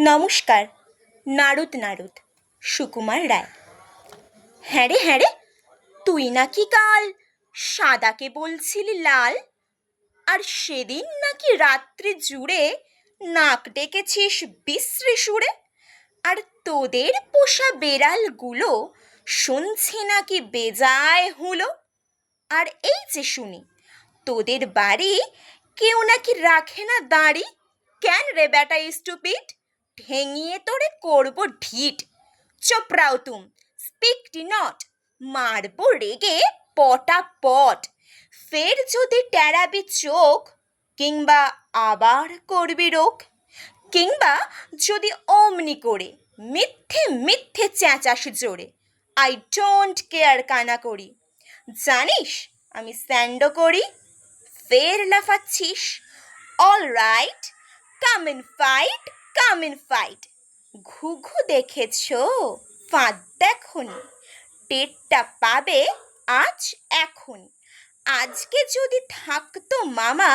নমস্কার। নারদ নারদ, সুকুমার রায়। হ্যাঁ রে, তুই নাকি কাল সাদাকে বলছিলি লাল, আর সেদিন নাকি রাত্রি জুড়ে নাক ডেকেছিস বিশ্রী সুরে। আর তোদের পোষা বেড়ালগুলো শুনছি নাকি বেজায় হুলো। আর এই যে শুনি তোদের বাড়ি কেউ নাকি রাখে না দাঁড়ি। কেন রে বেটা স্টুপিড, ঠেঙিয়ে তোরে করবো ঢিট। চুপ রাও তুম, স্পিকটি নট, মারবো রেগে পটাপট। ফের যদি টেরাবি চোখ, কিংবা আবার করবি রোগ, কিংবা যদি অমনি করে মিথ্যে মিথ্যে চেঁচাস জোরে, আই ডোন্ট কেয়ার কানা করি। জানিস আমি স্যান্ডো করি। ফের লাফাচ্ছিস, all right, come in fight, come in fight. ঘুঘু দেখেছ, ফাঁদ দেখনি, টেরটা পাবে আজ এখন। আজকে যদি থাকতো মামা,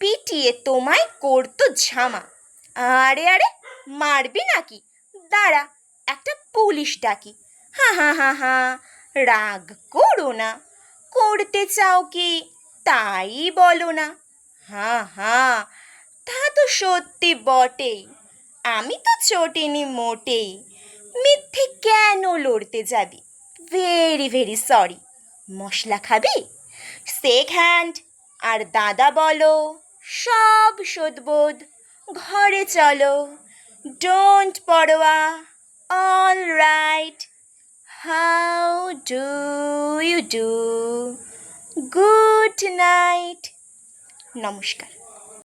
পিটিয়ে তোমায় করতো ঝামা। আরে মারবি নাকি? দাঁড়া একটা পুলিশ ডাকি। হা, রাগ করো না, করতে চাও কি তাই বলো না। হা, তা তো সত্যি বটেই, আমি তো চটিনি মোটেই। মিথ্যে কেন লড়তে যাবি? Very very sorry. মশলা খাবি? শেক হ্যান্ড আর দাদা বলো, সব শোধবোধ। ঘরে চলো, ডোন্ট পরোয়া, all right. How do you do? Good night. নমস্কার।